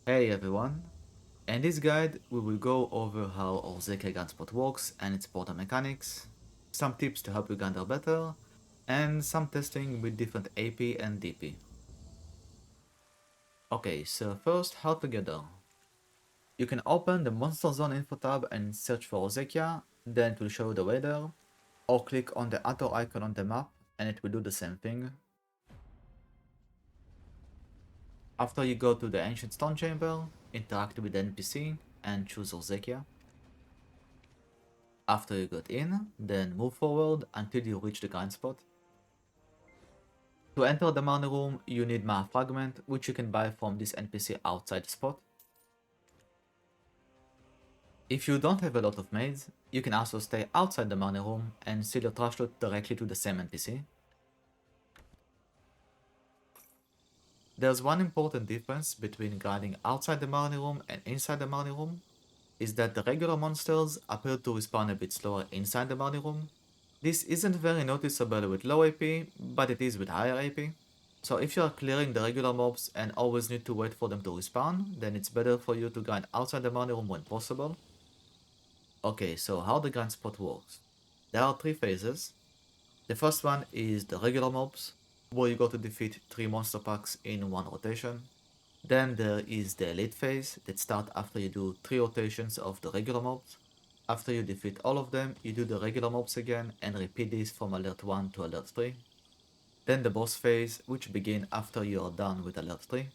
Hey everyone, in this guide we will go over how Orzekea Gunspot works and its portal mechanics, some tips to help you gander better, and some testing with different AP and DP. Okay, so first how to get there. You can open the Monster Zone info tab and search for Orzekea, then it will show you the way there, or click on the arrow icon on the map and it will do the same thing. After you go to the Ancient Stone Chamber, interact with the NPC and choose Orzekea. After you got in, then move forward until you reach the grind spot. To enter the Marni Room, you need Mana Fragment, which you can buy from this NPC outside the spot. If you don't have a lot of maids, you can also stay outside the Marni Room and sell your trash loot directly to the same NPC. There's one important difference between grinding outside the Marni Room and inside the Marni Room, is that the regular monsters appear to respawn a bit slower inside the Marni Room. This isn't very noticeable with low AP, but it is with higher AP. So if you are clearing the regular mobs and always need to wait for them to respawn, then it's better for you to grind outside the Marni Room when possible. Okay, so how the grind spot works. There are three phases. The first one is the regular mobs, where you go to defeat 3 monster packs in one rotation. Then there is the elite phase that starts after you do 3 rotations of the regular mobs. After you defeat all of them, you do the regular mobs again and repeat this from alert 1 to alert 3. Then the boss phase, which begins after you are done with alert 3.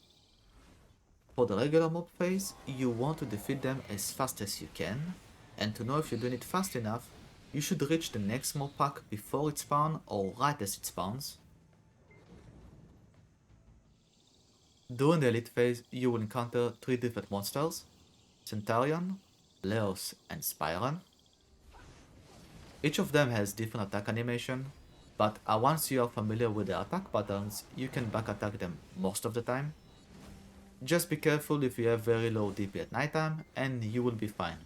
For the regular mob phase, you want to defeat them as fast as you can, and to know if you're doing it fast enough, you should reach the next mob pack before it spawns or right as it spawns. During the elite phase, you will encounter 3 different monsters, Centurion, Leos, and Spyron. Each of them has different attack animation, but once you are familiar with the attack patterns, you can back attack them most of the time. Just be careful if you have very low DP at nighttime, and you will be fine.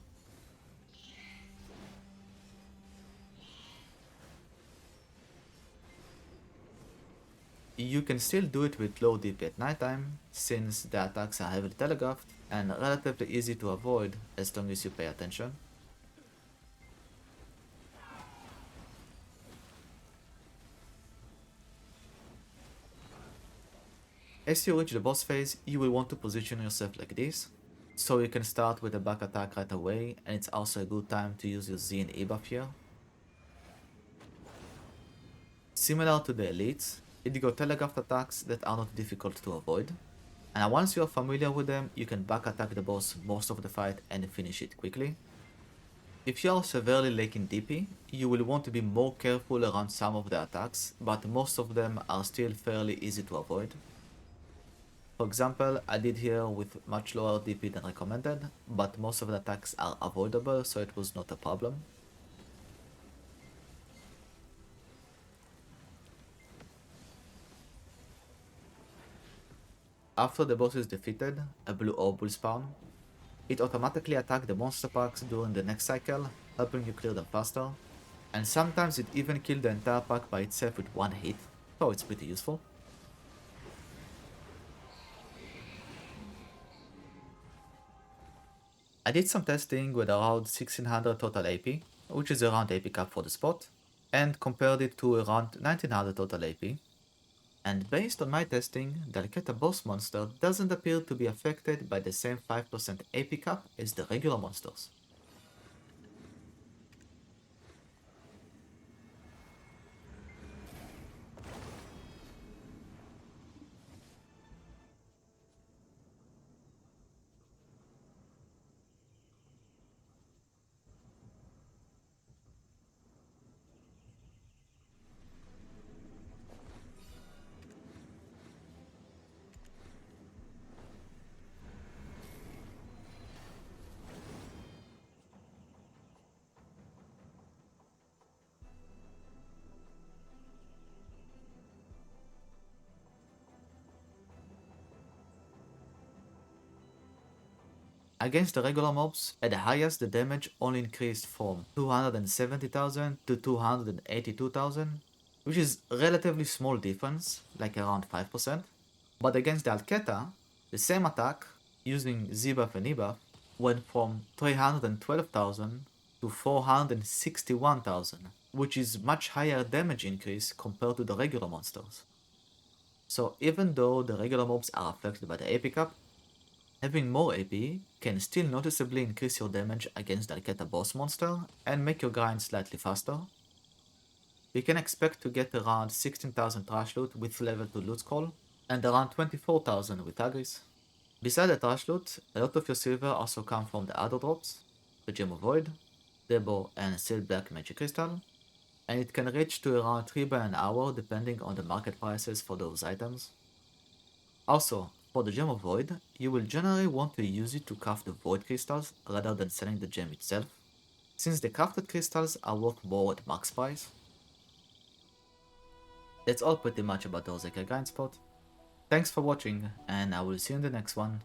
You can still do it with low DP at nighttime, since the attacks are heavily telegraphed and relatively easy to avoid as long as you pay attention. As you reach the boss phase, you will want to position yourself like this, so you can start with a back attack right away, and it's also a good time to use your Z and E buff here. Similar to the elites, it got telegraphed attacks that are not difficult to avoid, and once you are familiar with them, you can back attack the boss most of the fight and finish it quickly. If you are severely lacking DP, you will want to be more careful around some of the attacks, but most of them are still fairly easy to avoid. For example, I did here with much lower DP than recommended, but most of the attacks are avoidable, so it was not a problem. After the boss is defeated, a blue orb will spawn. It automatically attacks the monster packs during the next cycle, helping you clear them faster. And sometimes it even kills the entire pack by itself with one hit, so it's pretty useful. I did some testing with around 1600 total AP, which is around AP cap for the spot, and compared it to around 1900 total AP. And based on my testing, the Alketa boss monster doesn't appear to be affected by the same 5% AP cap as the regular monsters. Against the regular mobs, at the highest the damage only increased from 270,000 to 282,000, which is a relatively small difference, like around 5%. But against the Alketa, the same attack using Z-buff and E-buff went from 312,000 to 461,000, which is much higher damage increase compared to the regular monsters. So even though the regular mobs are affected by the AP cap, having more AP can still noticeably increase your damage against the Alketa boss monster and make your grind slightly faster. You can expect to get around 16,000 trash loot with level 2 loot scroll, and around 24,000 with Agris. Beside the trash loot, a lot of your silver also come from the other drops, the Gem of Void, Debo and Sealed Black Magic Crystal, and it can reach to around 3 by an hour depending on the market prices for those items. Also, for the Gem of Void, you will generally want to use it to craft the Void crystals rather than selling the gem itself, since the crafted crystals are worth more at max price. That's all pretty much about the Orzekea grind spot. Thanks for watching, and I will see you in the next one.